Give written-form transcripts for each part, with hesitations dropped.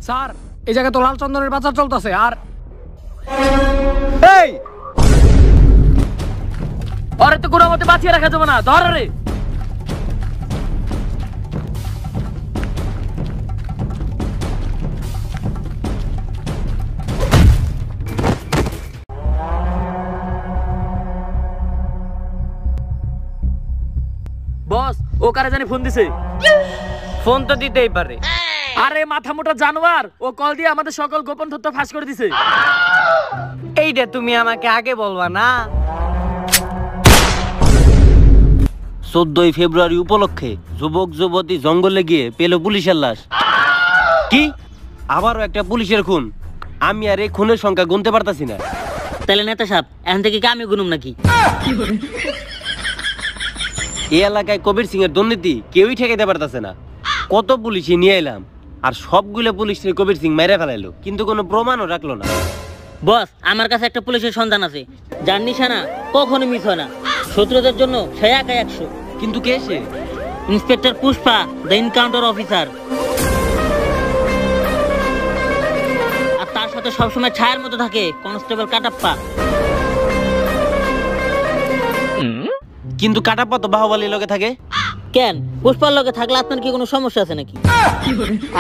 Sir এই জায়গায় তো লাল চন্দনের বাজার চলতেছে আর এই আরে তো কোনো মতে বাঁচিয়ে রাখা যাবে না, ধর রে। বস ও কারে জানি ফোন দিছে। ফোন তো দিতেই পারে। আরে মাথা মোটা জানোয়ার, ও কল দিয়ে আমাদের সকল গোপন তথ্য ফাঁস করে দিছে। এইটা তুমি আমাকে আগে বলবা না? 14 ফেব্রুয়ারি উপলক্ষে যুবক যুবতী জঙ্গলে গিয়ে পেল পুলিশের লাশ। কি আবারও একটা পুলিশের খুন? আমি আর এই খুনের সংখ্যা গুনতে পারতাছি না। তাহলে নেতা সাহেব এখন থেকে কি আমি গুনুম নাকি? এই এলাকায় কবির সিং এর দুর্নীতি কেউই ঠেকাইতে পারতাছে না। কত পুলিশই নিয়ে এলাম আর সবগুলো পুলিশ কবির সিং মেরে ফেলাইলো, কিন্তু কোনো প্রমাণও রাখলো না। বস আমার কাছে একটা পুলিশের সন্ধান আছে, যার নিশানা কখনো মিস হয় না। শত্রুদের জন্য সে একাই 100। কিন্তু কে সে? Inspector Pushpa, the encounter officer. আর তার সাথে সবসময় ছায়ার মতো থাকে কনস্টেবল কাটাপ্পা। কিন্তু কাটাপ্পা তো বাহুবলীর লগে থাকে। কেন পুষ্পার লগে থাকলে আপনার কি কোনো সমস্যা আছে নাকি?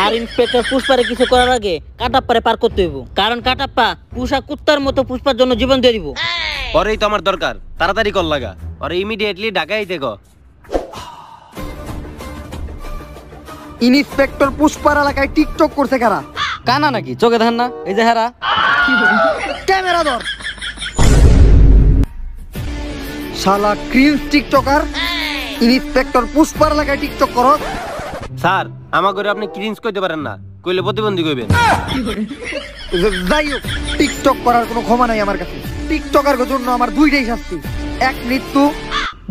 আর ইন্সপেক্টর পুষ্পারে কিছু করার আগে কাটাপ্পারে পার করতে হইব, কারণ কাটাপ্পা পুষা কুত্তার মতো পুষ্পার জন্য জীবন দিয়ে দিব। ওরেই তো আমার দরকার, তাড়াতাড়ি কল লাগা। ওরে ইমিডিয়েটলি ঢাকায় আইতে কও। ইন্সপেক্টর পুষ্পার এলাকায় টিকটক করছে কারা? কানা নাকি? চোখে দেখেন না? এই যে হেরা। ক্যামেরা ধর। শালা ক্রিঞ্জ টিকটকার, ইন্সপেক্টর পুষ্পার এলাকায় টিকটক করো? স্যার আমার করে আপনি ক্রিঞ্জ কইতে পারেন না, কইলে প্রতিবন্ধী কইবেন। যাই হোক, টিকটক করার কোনো ক্ষমা নাই আমার কাছে। টিকটকার জন্য আমার দুইটাই শাস্তি, 1 মৃত্যু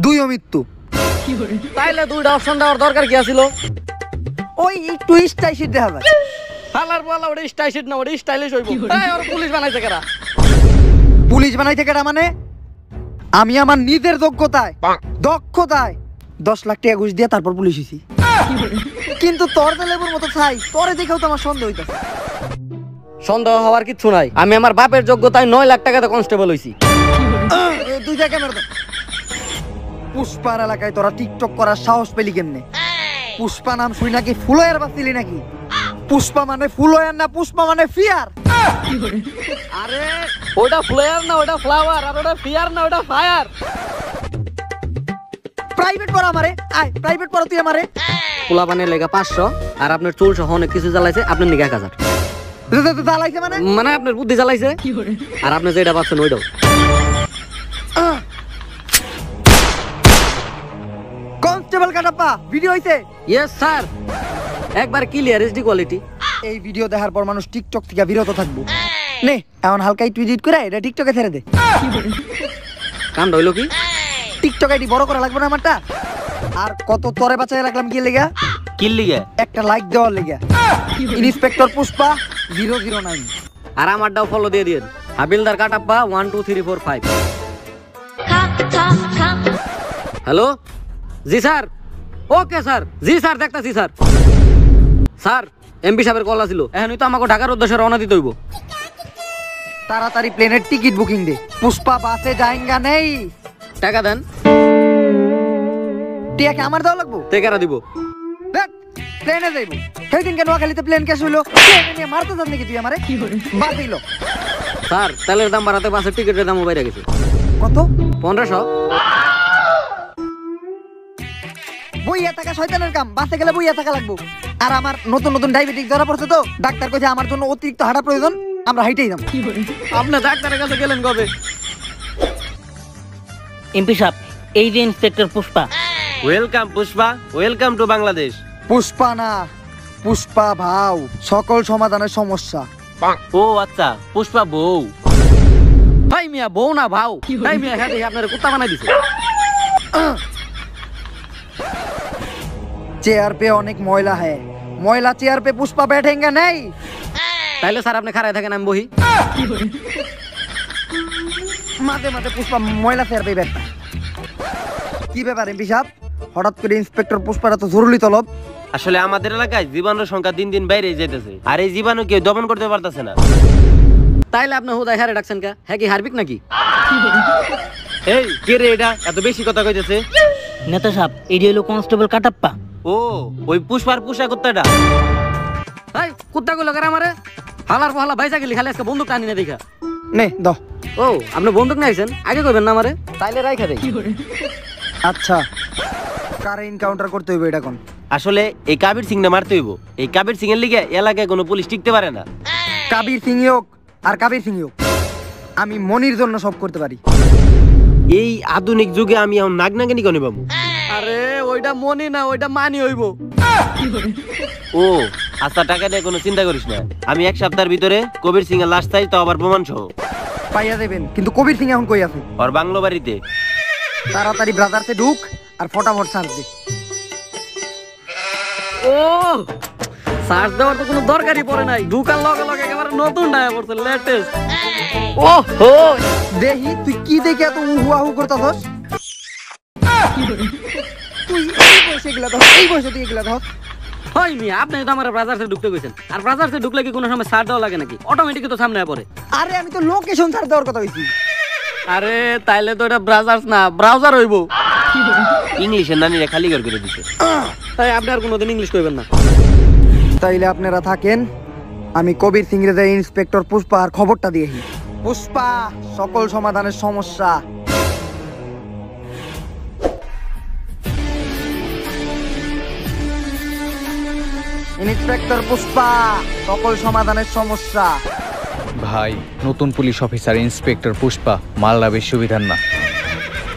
2 অমৃত্যু। তাইলে দুইটা অপশন দেওয়ার দরকার কি আছিল? ওই একটু স্টাইল দেখা যায়। হালার বলা ওটা স্টাইল না, ওটা স্টাইলিশ হইব। এই ওর পুলিশ বানাইছে কেরা? পুলিশ বানাইছে কেডা মানে? আমি আমার নিজের যোগ্যতায় দক্ষতায় 10 লাখ টাকা ঘুষ দিয়ে তারপর পুলিশ হইছি। কিন্তু তোর লেবুর মতো ছাই, তোরে দেখেও তো আমার সন্দেহ হইতাছে। সন্দেহ হওয়ার কিছু নাই, আমি আমার বাপের যোগ্যতায় 9 লাখ টাকাতে কনস্টেবল হইছি। দুইটা ক্যামেরা দাও। পুষ্পার এলাকায় তোরা টিকটক করার সাহস পেলি কেমনে? পুষ্পা নাম শুই নাকি ফুলয়ার বাসিলি নাকি? পুষ্পা মানে ফুলয়ার না, পুষ্পা মানে ফিয়ার। আরে ওটা ফ্লেয়ার না, ওটা ফ্লাওয়ার। আর ওটা ফিয়ার না, ওটা ফায়ার। প্রাইভেট পড়া আমারে, আয় প্রাইভেট পড়া তুই আমারে। পোলা পানের লেগা 500 আর আপনার চুল সহ অনেক কিছু জ্বালাইছে, আপনার নিকে 1000। জ্বালাইছে মানে? মানে আপনার বুদ্ধি জ্বালাইছে আর আপনি যেটা পাচ্ছেন ওইটাও। কনস্টেবল কাটাপ্পা, ভিডিও হইছে? ইয়েস স্যার, একবার ক্লিয়ার এইচডি কোয়ালিটি। এই ভিডিও দেখার পর মানুষ টিকটক থেকে বিরত থাকবো। নে এমন হালকা একটু এডিট করে এটা টিকটকে ছেড়ে দে। কাণ্ড হইলো কি? টিকটক আইডি বড় করা লাগবে না আমারটা? আর কত তরে বাঁচায় রাখলাম কি লেগা? কি লিগে? একটা লাইক দেওয়ার লেগা। ইন্সপেক্টর পুষ্পা 009। আর আমারটাও ফলো দিয়ে দিন, হাবিলদার কাটাপ্পা 1 2 3 4 5। হ্যালো, জি স্যার। ওকে স্যার, জি স্যার দেখতাছি স্যার। স্যার এমপি সাহেবের কল আসিল, এখনই তো আমাকে ঢাকার উদ্দেশ্যে রওনা দিতে হইব। তাড়াতাড়ি প্লেনের টিকিট বুকিং দে, পুষ্পা বাসে যায়গা নেই। টাকা দেন। টিয়াকে আমার দেওয়া লাগবো? টেকারা দিব। প্লেনে যাইবো। সেই দিনকে নোয়াখালীতে প্লেন ক্যাশ হইলো, প্লেনে নিয়ে মারতে যাস নাকি তুই আমারে? বাদ দিল। স্যার তেলের দাম বাড়াতে বাসের টিকিটের দামও বাইরে গেছে। কত? 1500। বইয়া থাকা শয়তানের কাম, বাসে গেলে বইয়া থাকা লাগবো। আর আমার নতুন নতুন ডায়াবেটিস ধরা পড়ছে তো, ডাক্তার কইছে আমার জন্য অতিরিক্ত হাঁটা প্রয়োজন, আমরা হাইটেই যাবো। আপনি ডাক্তারের কাছে গেলেন কবে? এমপি সাহেব, এই যে inspector Pushpa. Welcome Pushpa, welcome to Bangladesh. Pushpa না, পুষ্পা ভাও, সকল সমাধানের সমস্যা। ও আচ্ছা, পুষ্পা বউ। ভাই মিয়া বউ না ভাও। ভাই মিয়া হ্যাঁ আপনার কুত্তা বানাই দিছে। চেয়ার पे অনেক ময়লা है, ময়লা চেয়ার पे पुष्पा बैठेंगे नहीं। তাইলে স্যার আপনি খাড়ায় থাকেন, আমি বহি। মাঝে মাঝে পুষ্পা ময়লা চেয়ার पे बैठता। কি ব্যাপার এমপি সাহেব, হঠাৎ করে ইন্সপেক্টর পুষ্পার তো জরুরি তলব? আসলে আমাদের এলাকায় জীবাণুর সংখ্যা দিন দিন বাইরে যাইতেছে, আর এই জীবাণু কেউ দমন করতে পারতেছে না। তাইলে আপনি হুদায় হ্যারে ডাকছেন কে? হ্যাঁ কি হারবিক নাকি? এই কে রে এটা এত বেশি কথা কইতেছে? নেতা সাহেব, এটি হলো কনস্টেবল কাটাপ্পা। ও ওই পুষ্পার পোষা কুত্তাটা। এই কুত্তা গুলো করে আমারে হালার পহালা বাইসা গেলি, খালি আজকে বন্দুক টানি না দেখা। নে দাও। ও আপনি বন্দুক নিয়ে আইছেন, আগে কইবেন না আমারে, তাইলে রাইখা দেই। আচ্ছা, কারে এনকাউন্টার করতে হইবে এটা কোন? আসলে এই কাবির সিং না মারতে হইব। এই কাবির সিং এর লিগে এলাকায় কোনো পুলিশ টিকতে পারে না। কাবির সিং হোক আর কাবির সিং হোক, আমি মনির জন্য সব করতে পারি। এই আধুনিক যুগে আমি এখন নাগনাগিনি কনে বাবু। আরে ওইটা মনি না, ওইটা মানি হইব। ও আচ্ছা, টাকা নিয়ে কোনো চিন্তা করিস না, আমি এক সপ্তাহের ভিতরে কবির সিং এর লাশ চাই, তো আবার প্রমাণ সহ। পাইয়া দেবেন, কিন্তু কবির সিং এখন কই আছে? ওর বাংলো বাড়িতে। তাড়াতাড়ি ব্রাদারতে ঢুক আর ফটাফট সার্চ দে। ও সার্চ দেওয়ার তো কোনো দরকারই পড়ে নাই, ঢুকার লগে লগে একেবারে নতুন ডায়া পড়ছে, লেটেস্ট। ও হো দেহি তুই কি দেখে এত উহুয়াহু করতাছস? তুই এই বয়সে এগুলা ধর, এই বয়সে তুই এগুলা ধর। হয় মি, আপনি তো আমার ব্রাজার্সে ঢুকতে কইছেন, আর ব্রাজার্সে ঢুকলে কি কোনো সময় সার দেওয়া লাগে নাকি? অটোমেটিক তো সামনে পড়ে। আরে আমি তো লোকেশন ছাড় দেওয়ার কথা কইছি। আরে তাইলে তো এটা ব্রাজার্স না, ব্রাউজার হইব। ইংলিশের নানিরা খালি ঘর করে দিছে। তাই আপনি আর কোনোদিন ইংলিশ কইবেন না। তাইলে আপনারা থাকেন, আমি কবির সিং রে ইন্সপেক্টর পুষ্পা আর খবরটা দিয়েছি। পুষ্পা, সকল সমাধানের সমস্যা। ইন্সপেক্টর পুষ্পা, সকল সমাধানের সমস্যা। ভাই, নতুন police officer inspector Pushpa, Malda বিশ্ববিধান না।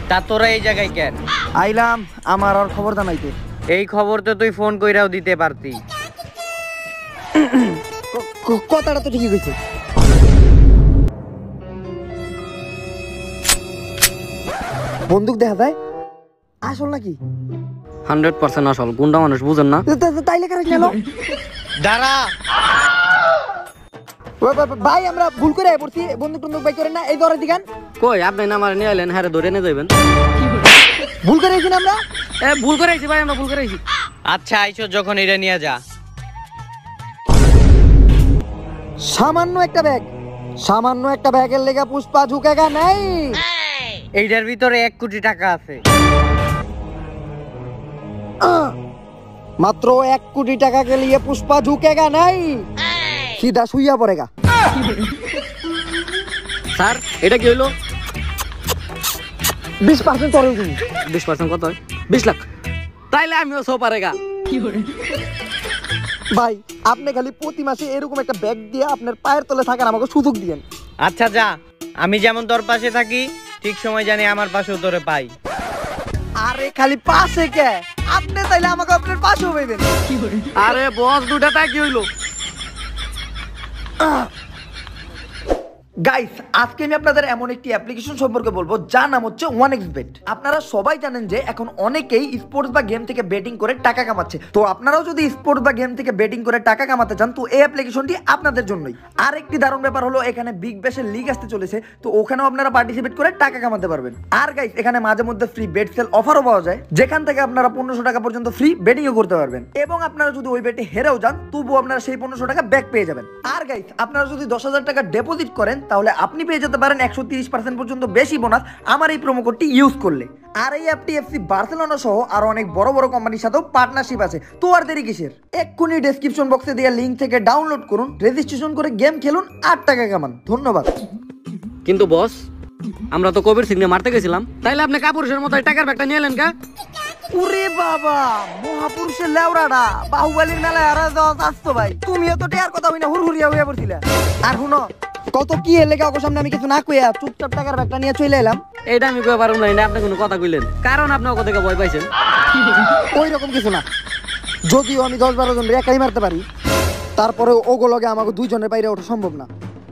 তা তোরা এই জায়গায় কেন? আইলাম আমার আর খবর জানাইতে। এই খবর তো তুই ফোন কইরাও দিতে পারতি। কথাটা তো ঠিকই কইছে। বন্দুক দেখা যায় আসল নাকি? 100% আসল, গুন্ডা মানুষ বুঝেন না। তাইলে কারে গেল? দাঁড়া, ভাই আমরা ভুল করে পড়ছি, বন্দুক টন্দুক বাই করেন না, এই ধরে দিগান। কই আপনি না আমার নিয়ে আইলেন, হ্যাঁ ধরে নিয়ে যাবেন। ভুল করে আইছি না আমরা? ভুল করে আইছি ভাই, আমরা ভুল করে আইছি। আচ্ছা আইছো যখন এটা নিয়ে যা। সামান্য একটা ব্যাগ, সামান্য একটা ব্যাগের লেগা পুষ্পা ঝুঁকেগা নাই। এইটার ভিতরে 1 কোটি টাকা আছে। মাত্র 1 কোটি টাকা के लिए पुष्पा झुकेगा नहीं, सीधा सुइया पड़ेगा। স্যার এটা কি হইলো? 20% তোরে দিন। 20% কত হয়? 20 লাখ। তাইলে আমিও সব পারেগা। ভাই আপনি খালি প্রতি মাসে এরকম একটা ব্যাগ দিয়ে আপনার পায়ের তলে থাকার আমাকে সুযোগ দিয়েন। আচ্ছা যা, আমি যেমন তোর পাশে থাকি ঠিক সময় জানি আমার পাশেও তোরে পাই। আরে খালি পাশে কে, আপনি তাইলে আমাকে আপনার পাশেও পাইবেন। আরে বস দুটাটা কি হইলো? গাইস, আজকে আমি আপনাদের এমন একটি অ্যাপ্লিকেশন সম্পর্কে বলবো যার নাম হচ্ছে 1xbet। আপনারা সবাই জানেন যে এখন অনেকেই স্পোর্টস বা গেম থেকে বেটিং করে টাকা কামাচ্ছে। তো আপনারাও যদি স্পোর্টস বা গেম থেকে বেটিং করে টাকা কামাতে চান, তো এই অ্যাপ্লিকেশনটি আপনাদের জন্যই। আর একটি দারুণ ব্যাপার হলো, এখানে বিগ ব্যাশের লিগ আসতে চলেছে, তো ওখানেও আপনারা পার্টিসিপেট করে টাকা কামাতে পারবেন। আর গাইস, এখানে মাঝে মধ্যে ফ্রি বেট সেল অফারও পাওয়া যায়, যেখান থেকে আপনারা 1500 টাকা পর্যন্ত ফ্রি বেটিংও করতে পারবেন। এবং আপনারা যদি ওই বেটে হেরেও যান, তবুও আপনারা সেই 1500 টাকা ব্যাক পেয়ে যাবেন। আর গাইস, আপনারা যদি 10,000 টাকা ডিপোজিট করেন, তাহলে আপনি পেয়ে যেতে পারেন 130% পর্যন্ত বেশি বোনাস আমার এই প্রোমো কোডটি ইউজ করলে। আর এই অ্যাপটি এফসি বার্সেলোনা সহ আরো অনেক বড় বড় কোম্পানির সাথেও পার্টনারশিপ আছে। তো আর দেরি কিসের? এক্ষুনি ডেসক্রিপশন বক্সে দেওয়া লিংক থেকে ডাউনলোড করুন, রেজিস্ট্রেশন করে গেম খেলুন, 8 টাকা কামান। ধন্যবাদ। কিন্তু বস, আমরা তো কবির সিং মারতে গেছিলাম, তাইলে আপনি কাপুরুষের মতো টাকার ব্যাগটা নিয়ে এলেন কা? ওরে বাবা, মহাপুরুষের লেওড়াটা বাহুবলীর মেলায় আর আসতো ভাই। তুমিও তো টেয়ার কথা হইনা হুড়হুড়িয়া হইয়া পড়ছিলা। আর শুনো, কত কি এলে কাউকে সামনে আমি কিছু না কইয়া চুপচাপ টাকার ব্যাগটা নিয়ে চলে এলাম। এটা আমি কই পারুম না, আপনি কোনো কথা কইলেন, কারণ আপনি ওকে দেখে ভয় পাইছেন। ওই রকম কিছু না, যদিও আমি 10-12 জন একাই মারতে পারি, তারপরে ওগুলোকে আমাকে 2 জনের বাইরে ওঠা সম্ভব না।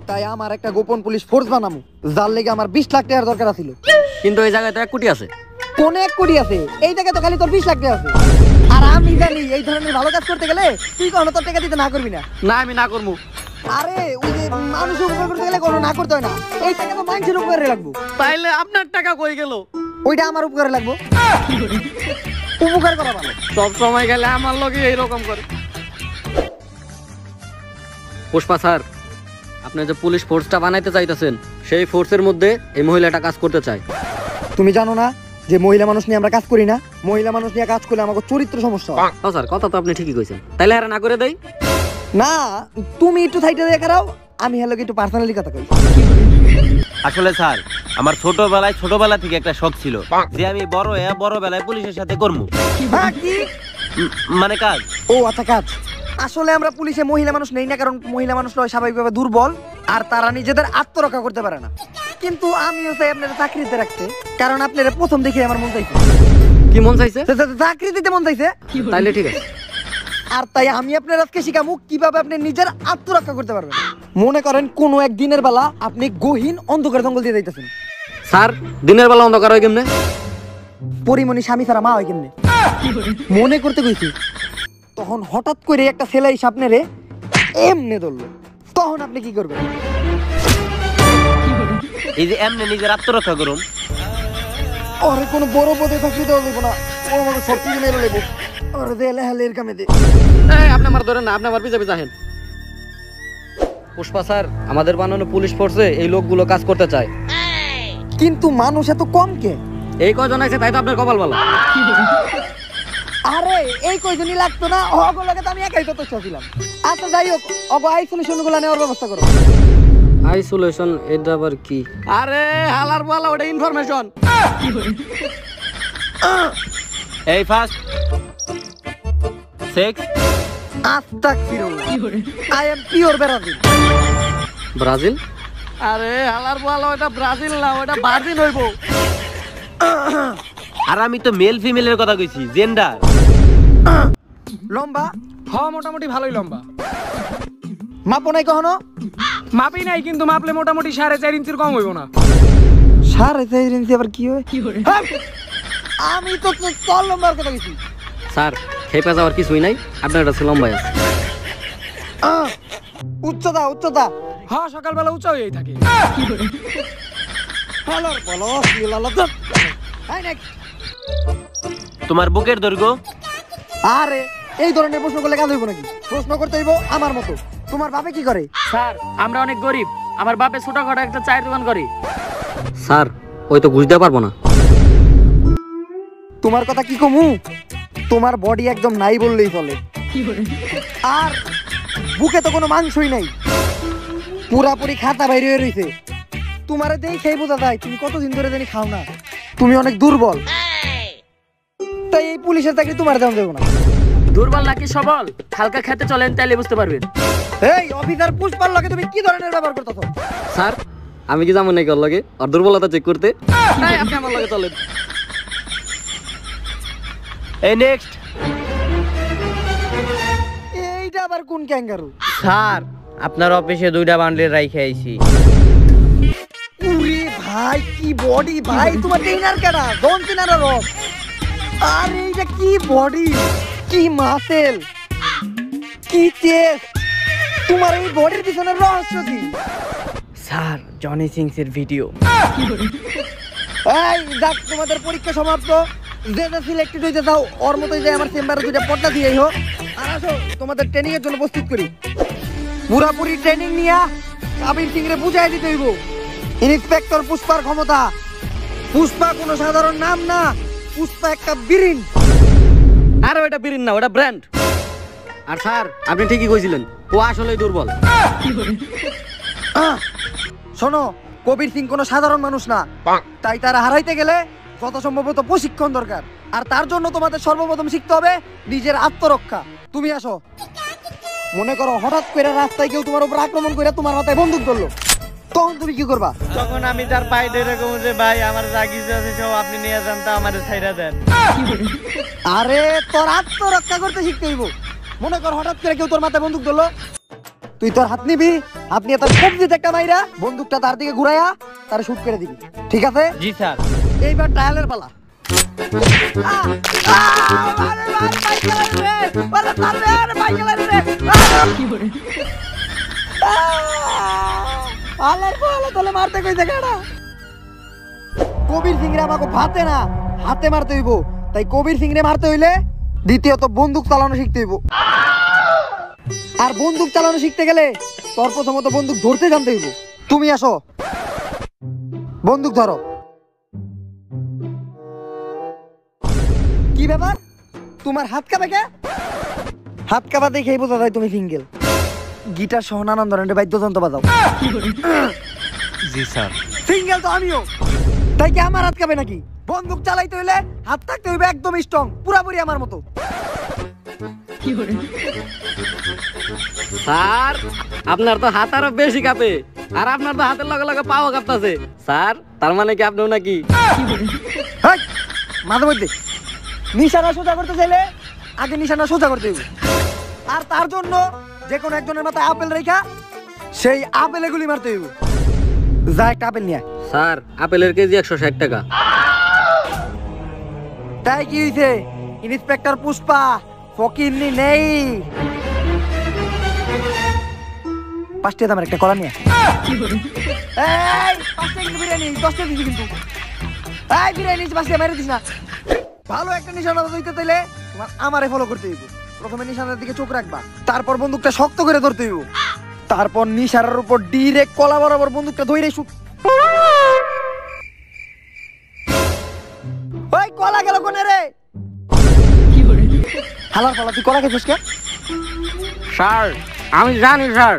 তাই আমার একটা গোপন পুলিশ ফোর্স বানামু, যার লেগে আমার 20 লাখ টাকার দরকার ছিল। কিন্তু এই জায়গায় তো 1 কোটি আছে। কোন 1 কোটি আছে? এই জায়গায় তো খালি তোর 20 লাখ টাকা আছে। আর আমি জানি এই ধরনের ভালো কাজ করতে গেলে তুই কোনো তোর টাকা দিতে না করবি না। না আমি না করবো। আরে ওই যে মানুষের উপকার করতে গেলে কোনো না করতে হয় না, এই টাকা তো মানুষের উপকারে লাগবো। তাইলে আপনার টাকা কই গেল? ওইটা আমার উপকারে লাগবো। উপকার করা ভালো। সব সময় গেলে আমার লগে এইরকম করে। পুষ্পা স্যার, আপনি যে পুলিশ ফোর্সটা বানাইতে চাইতেছেন, সেই ফোর্সের মধ্যে এই মহিলাটা কাজ করতে চায়। তুমি জানো না যে মহিলা মানুষ নিয়ে আমরা কাজ করি না? মহিলা মানুষ নিয়ে কাজ করলে আমাকে চরিত্র সমস্যা হয়। ও স্যার, কথা তো আপনি ঠিকই কইছেন, তাইলে আর না করে দেই। না, তুমি একটু সাইডে দেখে রাও, আমি হলো একটু পার্সোনালি কথা কই। আসলে স্যার, আমার ছোটবেলা থেকে একটা শখ ছিল যে আমি বড় বেলায় পুলিশের সাথে করবো। হ্যাঁ, কি মানে কাজ। ও আচ্ছা, কাজ। আসলে আমরা পুলিশে মহিলা মানুষ নেই না, কারণ মহিলা মানুষরা স্বাভাবিকভাবে দুর্বল আর তারা নিজেদের আত্মরক্ষা করতে পারে না। কিন্তু আমিও চাই আপনারা চাকরিতে রাখতে, কারণ আপনারা প্রথম দেখে আমার মন চাইছে। কি মন চাইছে? চাকরি দিতে মন চাইছে। তাইলে ঠিক আছে। আর তাই আমি আপনার আজকে শিখামু কিভাবে আপনি নিজের আত্মরক্ষা করতে পারবেন। মনে করেন কোনো এক দিনের বেলা আপনি গহীন অন্ধকার জঙ্গল দিয়ে যাইতেছেন। স্যার, দিনের বেলা অন্ধকার হয় কেমনে? পরিমণি স্বামী ছাড়া মা হয় কেমনে? মনে করতে কইছি। তখন হঠাৎ করে একটা ছেলে সামনে এমনে ধরলো, তখন আপনি কি করবেন? এই যে এমনি নিজের আত্মরক্ষা করুম। ওরে কোনো বড় পদে চাকরি দেওয়া যাবে না, ও আমাকে সব কিছু মেরে লেবো। ওরে দে লেহালের কামে দে। এই, আপনি আমার ধরেন না, আপনি আমার পিছে পিছে আহেন। পুষ্পা স্যার, আমাদের বানানো পুলিশ ফোর্সে এই লোকগুলো কাজ করতে চায়। কিন্তু মানুষ এত কম কে? এই কজন আছে তাই তো আপনার কপাল ভালো। আরে এই কয়জনই লাগতো না, ওগুলোকে তো আমি একাই যথেষ্ট ছিলাম। আচ্ছা যাই হোক, আইসোলেশন গুলো নেওয়ার ব্যবস্থা করো। আইসোলেশন, এটা আবার কি? আরে হালার বলা, ওটা ইনফরমেশন। এই ফার্স্ট সেক্স। আস্তাগফিরুল্লাহ, I am pure Brazil. Brazil? আরে হালার বলা, ওটা ব্রাজিল না, ওটা ভার্জিন হইব। আর আমি তো মেল ফিমেলের কথা কইছি, জেন্ডার। লম্বা? হ্যাঁ, মোটামুটি ভালোই লম্বা। মাপো নাই কখনো? মাপি নাই, কিন্তু মাপলে মোটামুটি 4.5 ইঞ্চির কম হইব না। 4.5 ইঞ্চি আবার কি হয়? হ্যাঁ, আমি তো তোর লম্বার কথা কইছি। স্যার, খেপে যাওয়ার কিছুই নাই, আপনার একটা ছেলে লম্বাই আছে। উচ্চতা। হ্যাঁ, সকালবেলা উঁচা হয়েই থাকে। হালার বলো, লালা তো। হাই নেক্সট। তোমার বুকের দৈর্ঘ্য? আরে এই ধরনের প্রশ্ন করলে কাজ হইব নাকি? প্রশ্ন করতে হইব আমার মতো। তোমার বাপে কি করে? স্যার, আমরা অনেক গরিব, আমার বাপে ছোটখাটো একটা চায়ের দোকান করে। স্যার, ওই তো ঘুষ দিতে পারবো না। তোমার কথা কি কমু? তোমার বডি একদম নাই বললেই চলে। আর বুকে তো কোনো মাংসই নাই, পুরাপুরি খাতা বাইরে হয়ে রইছে। তোমারে দেখেই বোঝা যায় তুমি কতদিন ধরে জানি খাও না। তুমি অনেক দুর্বল, তাই এই পুলিশের চাকরি তোমার দেওয়া যাবে না। দুর্বল নাকি সবল, হালকা খেতে চলেন, তাইলে বুঝতে পারবেন। এই অফিসার পুষ্পার লগে তুমি কি ধরনের ব্যবহার করতেছো? স্যার, আমি কি যাবো নাকি ওর লগে আর দুর্বলতা চেক করতে? তাই আপনি আমার লগে চলেন। এই নেক্সট। এইটা আবার কোন ক্যাঙ্গারু? স্যার, আপনার অফিসে 2টা বান্ডেল রাইখে আইছি। উরে ভাই, কি বডি ভাই! তোমার ট্রেনার কেডা? জন সিনার রক। আরে এইটা কি বডি, কি মাসেল, কি চেস্ট! তোমার এই বডির পিছনে রহস্য কি? স্যার, জনি সিংস এর ভিডিও। এই যাক, তোমাদের পরীক্ষা সমাপ্ত। যে যে সিলেক্টেড হইতে দাও, ওর মতোই যে আমার চেম্বারে 2টা পট্টা দিয়েই হোক। আর আসো, তোমাদের ট্রেনিং এর জন্য প্রস্তুত করি। পুরাপুরি ট্রেনিং নিয়া কাবির সিং রে বুঝাই দিতে হইব ইন্সপেক্টর পুষ্পার ক্ষমতা। পুষ্পা কোনো সাধারণ নাম না, পুষ্পা একটা বিরিন। আর ওটা বিরিন না, ওটা ব্র্যান্ড। আর স্যার, আপনি ঠিকই কইছিলেন, ও আসলেই দুর্বল। শোনো, কবির সিং কোনো সাধারণ মানুষ না, তাই তারা হারাইতে গেলে যত সম্ভবত প্রশিক্ষণ দরকার। আর তার জন্য তোমাদের সর্বপ্রথম শিখতে হবে নিজের আত্মরক্ষা। তুমি আসো। মনে করো হঠাৎ করে রাস্তায় কেউ তোমার উপর আক্রমণ করে তোমার মাথায় বন্দুক ধরলো, তখন তুমি কি করবা? তখন আমি তার পায়ে ধরে কমু যে ভাই, আমার যা কিছু আছে সব আপনি নিয়ে যান, তা আমারে ছাইরা দেন। আরে তোর আত্মরক্ষা করতে শিখতে হইব। মনে কর হঠাৎ করে কেউ তোর মাথায় বন্দুক ধরলো, তুই তোর হাত নিবি, আপনি তার কবজিতে একটা মাইরা বন্দুকটা তার দিকে ঘুরাইয়া তার শুট করে দিবি, ঠিক আছে? জি স্যার। এইবার ট্রায়ালের পালা। কবির সিং রে আমাকে ভাতে না হাতে মারতে হইব, তাই কবির সিং রে মারতে হইলে দ্বিতীয়ত বন্দুক চালানো শিখতে হইব। আর বন্দুক চালানো শিখতে গেলে তোর প্রথমত বন্দুক ধরতে জানতে হইব। তুমি আসো, বন্দুক ধরো। কি ব্যাপার, তোমার হাত কাঁপে কে? হাত কাঁপা দেখেই বোঝা যায় তুমি সিঙ্গেল। গিটার সহ নানান ধরনের বাদ্যযন্ত্র বাজাও। জি স্যার। সিঙ্গেল তো আমিও, তাই কি আমার হাত কাঁপে নাকি? বন্দুক চালাইতে হইলে হাত থাকতে হইবে একদম স্ট্রং, পুরাপুরি আমার মতো। স্যার আপনার তো হাত আরো বেশি কাঁপে, আর আপনার তো হাতের লগে লগে পাও কাঁপতাছে। স্যার তার মানে কি আপনিও নাকি? হেই, মাঝে মধ্যে নিশানা সোজা করতে চাইলে আগে নিশানা সোজা করতে হইবে। আর তার জন্য যে কোনো একজনের মাথায় আপেল রেখা সেই আপেলে গুলি মারতে হইব। যা একটা আপেল নিয়ে আয়। স্যার আপেলের কেজি 160 টাকা। তাই কি হইছে ইন্সপেক্টর পুষ্পা ফকিরনি নেই? 5 টাকা দামের একটা কলা নিয়ে আয়। এই 5 টাকা কিন্তু বিরিয়ানি 10 টাকা দিছি কিন্তু। এই বিরিয়ানি 5 টাকা মেরে দিস না। ভালো একটা নিশানা দিতে চাইলে তোমার আমারে ফলো করতে হইব। প্রথমে নিশানার দিকে চোখ রাখবা, তারপর বন্দুকটা শক্ত করে ধরতে হইব, তারপর নিশানার উপর ডিরেক্ট কলা বরাবর বন্দুকটা ধইরে শুট। ওই কলা গেল কোনে রে? হালার পালা তুই কলা খেছিস কে? স্যার আমি জানি স্যার,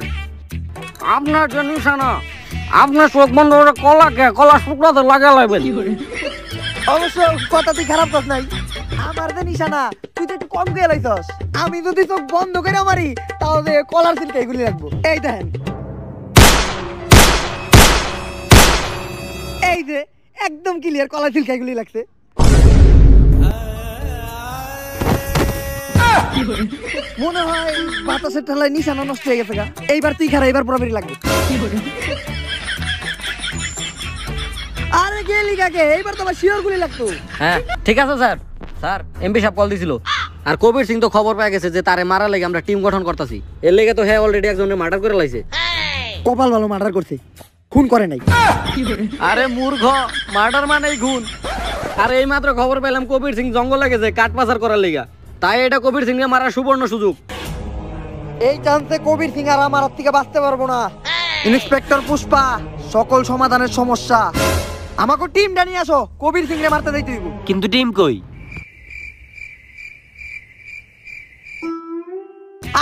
আপনার যে নিশানা, আপনার চোখ বন্ধ করে কলা শুকনাতে লাগা লাগবেন। অবশ্য কথা তুই খারাপ কাজ নাই, আমার যে নিশানা তুই তো একটু কম খেয়ে লাইছস। আমি যদি চোখ বন্ধ করে মারি তাহলে কলার সিলকে এগুলি রাখবো। এই দেখেন, এই যে একদম ক্লিয়ার কলার সিলকে এগুলি লাগছে। মনে হয় বাতাসের ঠেলায় নিশানা নষ্ট হয়ে গেছে গা। এইবার তুই খারা, এবার পুরোপুরি লাগবে। আরে গেলি কাকে, এইবার তো আমার শিওর গুলি লাগতো। হ্যাঁ ঠিক আছে স্যার। স্যার এমপি সাহেব কল দিছিল, আর কবির সিং তো খবর পেয়ে গেছে যে তারে মারা লেগে আমরা টিম গঠন করতেছি। এর লেগে তো হ্যাঁ অলরেডি একজনের মার্ডার করে লাইছে। কপাল ভালো মার্ডার করছে, খুন করে নাই। আরে মূর্খ, মার্ডার মানেই খুন। আর এই মাত্র খবর পেলাম কবির সিং জঙ্গলে গেছে কাঠ পাচার করার লেগা, তাই এটা কবির সিং এর মারার সুবর্ণ সুযোগ। এই চান্সে কবির সিং আর আমার হাত থেকে বাঁচতে পারবো না। ইন্সপেক্টর পুষ্পা, সকল সমাধানের সমস্যা আমাকে টিমটা নিয়ে আসো। কবির সিং রে মারতে দিতে হইব। কিন্তু টিম কই?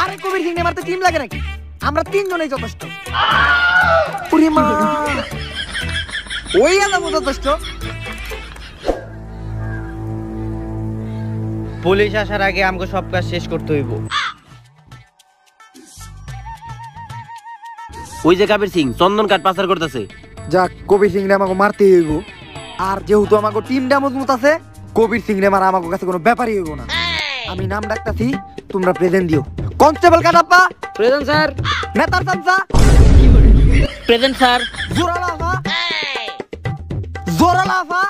আরে কবির সিং রে মারতে টিম লাগে নাকি? আমরা 3 জনেই যথেষ্ট। ওরে মা, ওই আলাদা যথেষ্ট। পুলিশ আসার আগে আমাকে সব কাজ শেষ করতে হইব। ওই যে কাবির সিং চন্দন কাঠ পাচার করতেছে। যাক, কবির সিং রে আমাকে মারতে হইব। আর যেহেতু আমাকে টিমটা মজবুত আছে, কবির সিং রে মারা আমার কাছে কোনো ব্যাপারই হইব না। আমি নাম ডাকতাছি, তোমরা প্রেজেন্ট দিও। Constable Kattappa present sir. নেতার চামচা প্রেজেন্ট স্যার। জোরালাফা জোরালাফা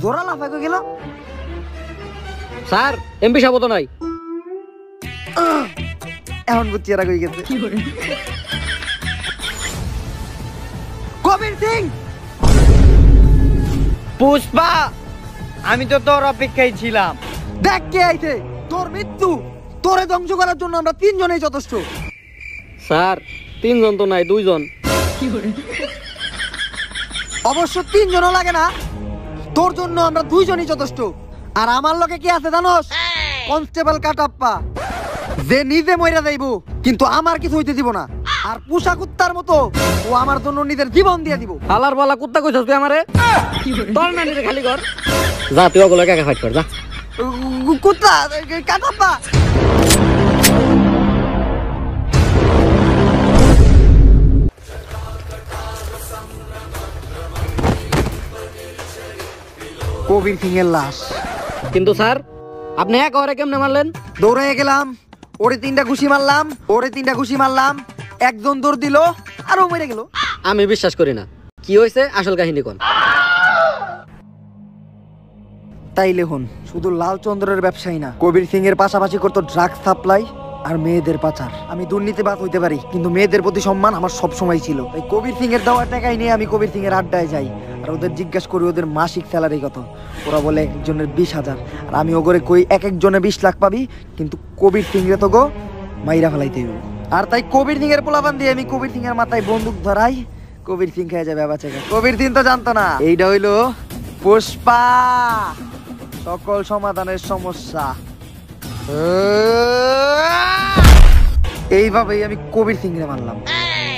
জোরালাফা কই গেল? স্যার এমপি সাহেব তো নাই। এখন বুঝছি এরা কই গেছে। কবির সিং, পুষ্পা, আমি তো তোর অপেক্ষায় ছিলাম। দেখ কে আইছে। তোর মৃত্যু, তোরে ধ্বংস করার জন্য আমরা 3 জনেই যথেষ্ট। স্যার 3 জন তো নাই, 2 জন। অবশ্য 3 জনও লাগে না, তোর জন্য আমরা 2 জনই যথেষ্ট। আর আমার লগে কি আছে জানোস? কনস্টেবল কাটাপ্পা, যে নিজে মইরা যাইবো কিন্তু আমার কিছু হইতে দিব না। আর পুষা কুত্তার মতো ও আমার জন্য নিজের জীবন দিয়ে দিব। হালার বালা কুত্তা কইছস তুই আমারে? তোর নানিরে খালি কর। যা তুই ওগুলো একা ফাইট কর যা। কুত্তা কাটাপ্পা। কবির সিং এর লাশ। কিন্তু স্যার আপনি এক ওরে কেমনে মারলেন? দৌড়ে গেলাম, ওরে 3টা ঘুষি মারলাম, ওরে 3টা ঘুষি মারলাম, একজন দৌড় দিল আর ও মরে গেল। আমি বিশ্বাস করি না। কি হয়েছে আসল কাহিনী কোন? তাইলে হন, শুধু লালচন্দ্রের ব্যবসায়ী না, কবির সিং এর পাশাপাশি করতো ড্রাগস সাপ্লাই আর মেয়েদের পাচার। আমি দুর্নীতিবাজ হইতে পারি কিন্তু মেয়েদের প্রতি সম্মান আমার সব সময় ছিল। তাই কবির সিং এর দেওয়া টাকাই নিয়ে আমি কবির সিং এর আড্ডায় যাই। আর ওদের জিজ্ঞাসা করি ওদের মাসিক স্যালারি কত, ওরা বলে একজনের 20,000, আর আমি ওগরে কই এক একজনে 20 লাখ পাবি, কিন্তু কবির সিং রে তো গো মাইরা ফেলাইতে হইব। আর তাই কবির সিং এর পোলাপান দিয়ে আমি কবির সিং এর মাথায় বন্দুক ধরাই, কবির সিং খেয়ে যাবে বাবা চেকা। কবির সিং তো জানতো না এইটা হইলো পুষ্পা, সকল সমাধানের সমস্যা। এইভাবেই আমি কবির সিং রে মানলাম।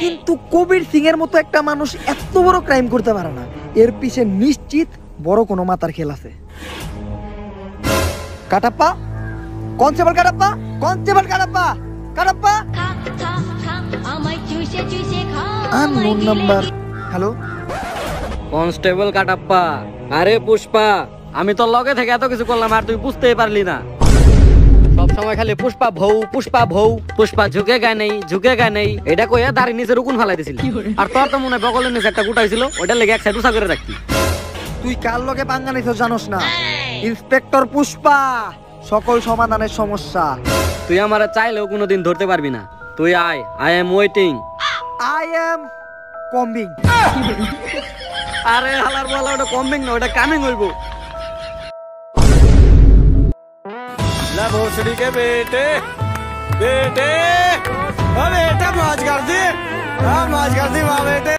কিন্তু কবির সিং এর মতো একটা মানুষ এত বড় ক্রাইম করতে পারে না, এর পিছে নিশ্চিত বড় কোনো মাথার খেল আছে। Kattappa, constable Kattappa, constable Kattappa, Kattappa. Unknown number. Hello constable Kattappa. আরে পুষ্পা, আমি তোর লগে থেকে এত কিছু করলাম আর তুই বুঝতেই পারলি না। সব সময় খালি পুষ্পা ভৌ পুষ্পা ভৌ, পুষ্পা ঝুঁকে গায় নেই ঝুঁকে গায় নেই, এটা কইয়া দাঁড়ি নিচে রুকুন ফালাই দিছিল। আর তোর তো মনে হয় বগলের নিচে একটা গুটা হয়েছিল, ওইটা লেগে এক সাইড উঁচা করে রাখতি। তুই কার লগে পাঙ্গা নিছ জানোস না? ইন্সপেক্টর পুষ্পা, সকল সমাধানের সমস্যা। তুই আমার চাইলেও কোনোদিন ধরতে পারবি না। তুই আয়, I am waiting. I am combing. আরে হালার বলা, ওটা কম্বিং না, ওটা কামিং হইব। भोसड़ी के बेटे बेटे, बेटे मौज कर दी, मौज कर दी वाह बेटे।